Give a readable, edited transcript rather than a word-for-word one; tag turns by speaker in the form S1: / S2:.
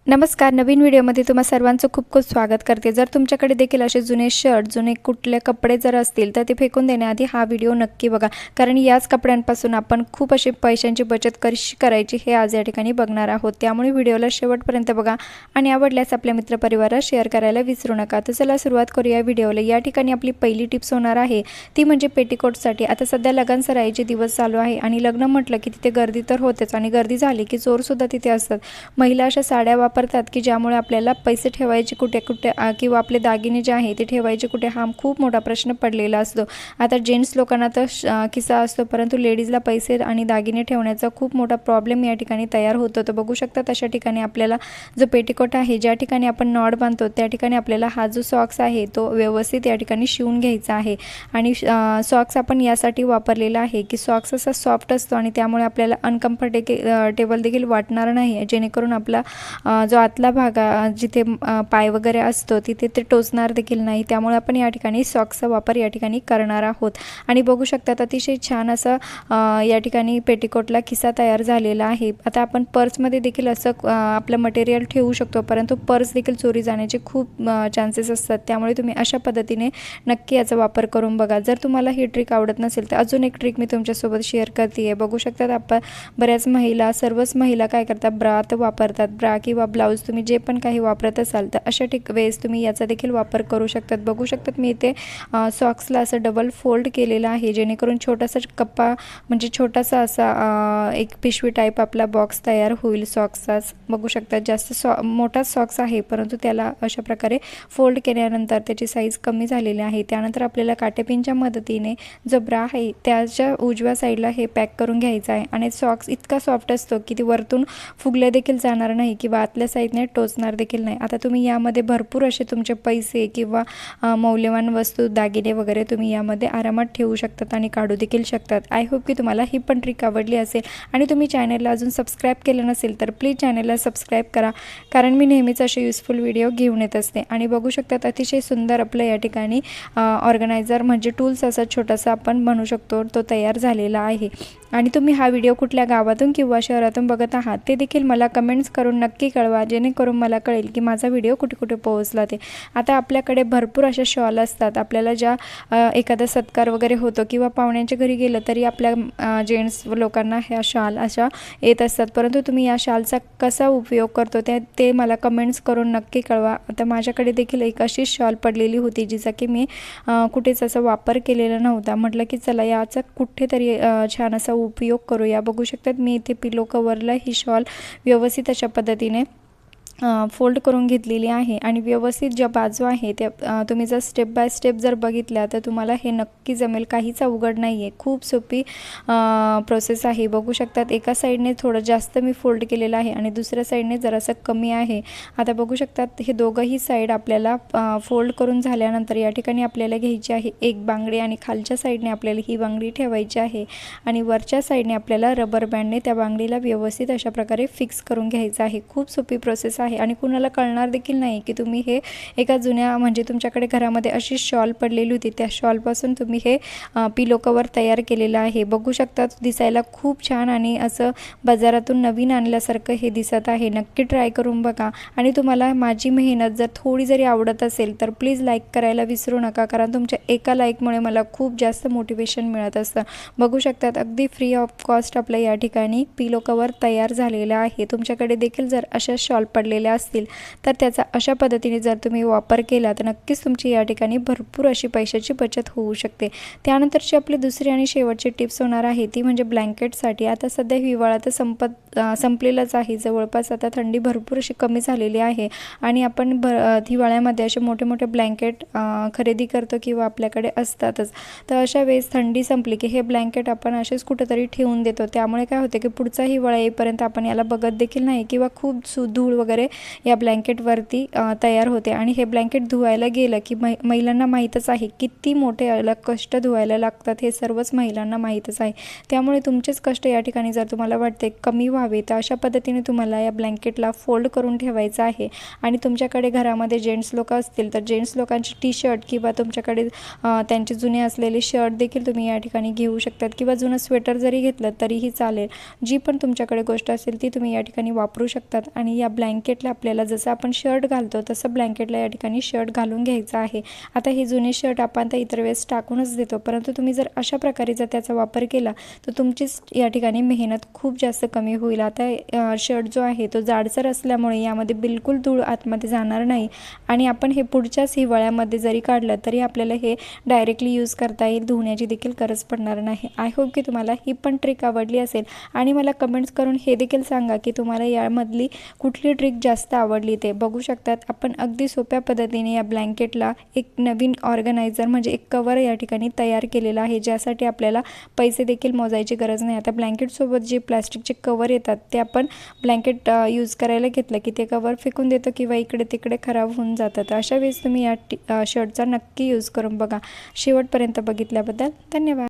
S1: नमस्कार. नवीन व्हिडिओमध्ये तुम्हा सर्वांचं खूप खूप स्वागत करते. जर तुमच्याकडे देखील असे जुने शर्ट, जुने कुठले कपडे जर असतील तर ते फेकून देण्याआधी हा व्हिडिओ नक्की बघा, कारण याच कपड्यांपासून आपण खूप अशी पैशांची बचत कशी करायची हे आज या ठिकाणी बघणार आहोत. त्यामुळे व्हिडिओला शेवटपर्यंत बघा आणि आवडल्यास आपल्या मित्रपरिवाराला शेअर करायला विसरू नका. तर चला सुरुवात करूया व्हिडिओला. या ठिकाणी आपली पहिली टिप्स होणार आहे ती म्हणजे पेटीकोटसाठी. आता सध्या लगनसराईचे दिवस चालू आहे आणि लग्न म्हटलं की तिथे गर्दी तर होतेच आणि गर्दी झाली की चोरसुद्धा तिथे असतात. महिला अशा साड्या वापरतात की ज्यामुळे आपल्याला पैसे ठेवायचे कुठे कुठे किंवा आपले दागिने जे आहे ते ठेवायचे कुठे हा खूप मोठा प्रश्न पडलेला असतो. आता जेंट्स लोकांना तर किस्सा असतो, परंतु लेडीजला पैसे आणि दागिने ठेवण्याचा खूप मोठा प्रॉब्लेम या ठिकाणी तयार होतो. तर बघू शकता तशा ठिकाणी आपल्याला जो पेटीकोट आहे ज्या ठिकाणी आपण नॉट बांधतो त्या ठिकाणी आपल्याला हा जो सॉक्स आहे तो व्यवस्थित या ठिकाणी शिवून घ्यायचा आहे. आणि सॉक्स आपण यासाठी वापरलेला आहे की सॉक्स असा सॉफ्ट असतो आणि त्यामुळे आपल्याला टेबल देखील वाटणार नाही, जेणेकरून आपला जो आतला भाग जिथे पाय वगैरे असतो तिथे ते टोचणार देखील नाही. त्यामुळे आपण या ठिकाणी सॉक्सचा वापर या ठिकाणी करणार आहोत. आणि बघू शकतात अतिशय छान असं या ठिकाणी पेटीकोटला खिसा तयार झालेला आहे. आता आपण पर्समध्ये देखील असं आपलं मटेरियल ठेवू शकतो, परंतु पर्स देखील चोरी जाण्याचे खूप चान्सेस असतात. त्यामुळे तुम्ही अशा पद्धतीने नक्की याचा वापर करून बघा. जर तुम्हाला ही ट्रिक आवडत नसेल तर अजून एक ट्रिक मी तुमच्यासोबत शेअर करते आहे. बघू शकतात आपण बऱ्याच महिला, सर्वच महिला काय करतात, ब्रा तर वापरतात. ब्रा किंवा ब्लाऊज तुम्ही जे पण काही वापरत असाल तर अशा वेळेस तुम्ही याचा देखील वापर करू शकतात. बघू शकतात मी इथे सॉक्सला असं डबल फोल्ड केलेलं आहे, जेणेकरून छोटासा कप्पा म्हणजे छोटासा असा एक पिशवी टाईप आपला बॉक्स तयार होईल सॉक्सचाच. बघू शकतात जास्त मोठाच सॉक्स आहे, परंतु त्याला अशा प्रकारे फोल्ड केल्यानंतर त्याची साईज कमी झालेली आहे. त्यानंतर आपल्याला काटेपिनच्या मदतीने जो ब्रा आहे त्याच्या उजव्या साईडला हे पॅक करून घ्यायचं आहे. आणि सॉक्स इतका सॉफ्ट असतो की ती वरतून फुगले देखील जाणार नाही किंवा आतल्या साईडने टोचणार देखील नाही. आता तुम्ही यामध्ये भरपूर असे तुमचे पैसे किंवा मौल्यवान वस्तू, दागिने वगैरे तुम्ही यामध्ये आरामात ठेवू शकतात आणि काढू देखील शकतात. आय होप की तुम्हाला ही पण ट्रिक आवडली असेल. आणि तुम्ही चॅनलला अजून सबस्क्राईब केलं नसेल तर प्लीज चॅनलला सबस्क्राईब करा, कारण मी नेहमीच असे युजफुल व्हिडिओ घेऊन येत असते. आणि बघू शकतात अतिशय सुंदर आपलं या ठिकाणी ऑर्गनायझर म्हणजे टूल्स असा छोटासा आपण म्हणू शकतो तो तयार झालेला आहे. आणि तुम्ही हा व्हिडिओ कुठल्या गावातून किंवा शहरातून बघत आहात ते देखील मला कमेंट्स करून नक्की कळवा, जेणेकरून मला कळेल की माझा व्हिडिओ कुठे कुठे पोहोचला ते. आता आपल्याकडे भरपूर अशा शॉल असतात. आपल्याला ज्या एखादा सत्कार वगैरे होतो किंवा पाहुण्यांच्या घरी गेलं तरी आपल्या जेंट्स लोकांना ह्या शाल अशा येत असतात, परंतु तुम्ही या शालचा कसा उपयोग करतो ते मला कमेंट्स करून नक्की कळवा. आता माझ्याकडे देखील एक अशी शॉल पडलेली होती जिचा की मी कुठेच असा वापर केलेला नव्हता. म्हटलं की चला याचा कुठेतरी छान असा उपयोग करूया. बघू शकतात मी इथे पिलो कवरला ही शॉल व्यवस्थित अशा पद्धतीने फोल्ड करून घेतलेली आहे. आणि व्यवस्थित ज्या बाजू आहे त्या तुम्ही जर स्टेप बाय स्टेप जर बघितल्या तर तुम्हाला हे नक्की जमेल. काहीच अवघड नाही आहे, खूप सोपी प्रोसेस आहे. बघू शकतात एका साईडने थोडं जास्त मी फोल्ड केलेलं आहे आणि दुसऱ्या साईडने जरासं कमी आहे. आता बघू शकतात हे दोघंही साईड आपल्याला फोल्ड करून झाल्यानंतर या ठिकाणी आपल्याला घ्यायची आहे एक बांगडी आणि खालच्या साईडने आपल्याला ही बांगडी ठेवायची आहे आणि वरच्या साईडने आपल्याला रबर बँडने त्या बांगडीला व्यवस्थित अशा प्रकारे फिक्स करून घ्यायचं आहे. खूप सोपी प्रोसेस आहे आणि कुणाला कळणार देखील नाही की तुम्ही हे एका जुन्या म्हणजे तुमच्याकडे घरामध्ये अशी शॉल पडलेली होती त्या शॉलपासून तुम्ही हे पिलो कवर तयार केलेलं आहे. बघू शकता दिसायला खूप छान आणि असं बाजारातून नवीन आणल्यासारखं हे दिसत आहे. नक्की ट्राय करून बघा. आणि तुम्हाला माझी मेहनत जर थोडी जरी आवडत असेल तर प्लीज लाईक करायला विसरू नका, कारण तुमच्या एका लाईकमुळे मला खूप जास्त मोटिवेशन मिळत असतं. बघू शकतात अगदी फ्री ऑफ कॉस्ट आपल्या या ठिकाणी पिलो कवर तयार झालेलं आहे. तुमच्याकडे देखील जर अशा शॉल पडलेल्या असतील तर त्याचा अशा पद्धतीने जर तुम्ही वापर केला तर नक्कीच तुमची या ठिकाणी भरपूर अशी पैशाची बचत होऊ शकते. त्यानंतरची आपली दुसरी आणि शेवटची टिप्स होणार आहे ती म्हणजे ब्लँकेटसाठी. आता सध्या हिवाळा तर संपलेलाच आहे जवळपास. आता थंडी भरपूर अशी कमी झालेली आहे आणि आपण हिवाळ्यामध्ये असे मोठे मोठे ब्लँकेट खरेदी करतो किंवा आपल्याकडे असतातच. तर अशा वेळेस थंडी संपली की हे ब्लँकेट आपण असेच कुठेतरी ठेवून देतो. त्यामुळे काय होते की पुढचा हिवाळा येईपर्यंत आपण याला बघत देखील नाही किंवा खूप धूळ वगैरे या ब्लँकेटवरती तयार होते. आणि हे ब्लँकेट धुवायला गेलं की महिलांना माहीतच आहे किती मोठे अलग कष्ट धुवायला लागतात, हे सर्वच महिलांना माहीतच आहे. त्यामुळे तुमचेच कष्ट या ठिकाणी जर तुम्हाला वाटते कमी व्हावे तर अशा पद्धतीने तुम्हाला या ब्लँकेटला फोल्ड करून ठेवायचं आहे. आणि तुमच्याकडे घरामध्ये जेंट्स लोक असतील तर जेंट्स लोकांची टी शर्ट किंवा तुमच्याकडे त्यांचे जुने असलेले शर्ट देखील तुम्ही या ठिकाणी घेऊ शकतात किंवा जुनं स्वेटर जरी घेतलं तरीही चालेल. जी पण तुमच्याकडे गोष्ट असेल ती तुम्ही या ठिकाणी वापरू शकतात. आणि या ब्लँकेट ब्लँकेटला आपल्याला जसं आपण शर्ट घालतो तसं ब्लँकेटला या ठिकाणी शर्ट घालून घ्यायचं आहे। आता हे जुने शर्ट आपण तर इतर वेळेस टाकूनच देतो, परंतु तुम्ही जर अशा प्रकारे जर त्याचा वापर केला तर तुमचीच या ठिकाणी मेहनत खूप जास्त कमी होईल। आता शर्ट जो आहे तो जाडसर असल्यामुळे यामध्ये बिलकुल धूळ आतमध्ये जाणार नाही आणि आपण हे पुढच्याच हिवाळ्यामध्ये जरी काढलं तरी आपल्याला हे डायरेक्टली यूज करता येईल, धुण्याची देखील गरज पडणार नाही। आय होप की तुम्हाला ही पण ट्रिक आवडली असेल आणि मला कमेंट्स करून हे देखील सांगा की तुम्हाला यामधली कुठली ट्रिक जास्त आवडली ते। बघू शकतात आपण अगदी सोप्या पद्धतीने या ब्लँकेटला एक नवीन ऑर्गनायझर म्हणजे एक कवर या ठिकाणी तयार केलेला आहे, ज्यासाठी आपल्याला पैसे देखील मोजायची गरज नाही। आता ब्लँकेटसोबत जे प्लास्टिकचे कवर येतात ते आपण ब्लँकेट यूज करायला घेतलं की ते कवर फेकून देतो किंवा इकडे तिकडे खराब होऊन जातात। अशा वेळेस तुम्ही या शर्टचा नक्की यूज करून बघा। शेवटपर्यंत बघितल्याबद्दल धन्यवाद।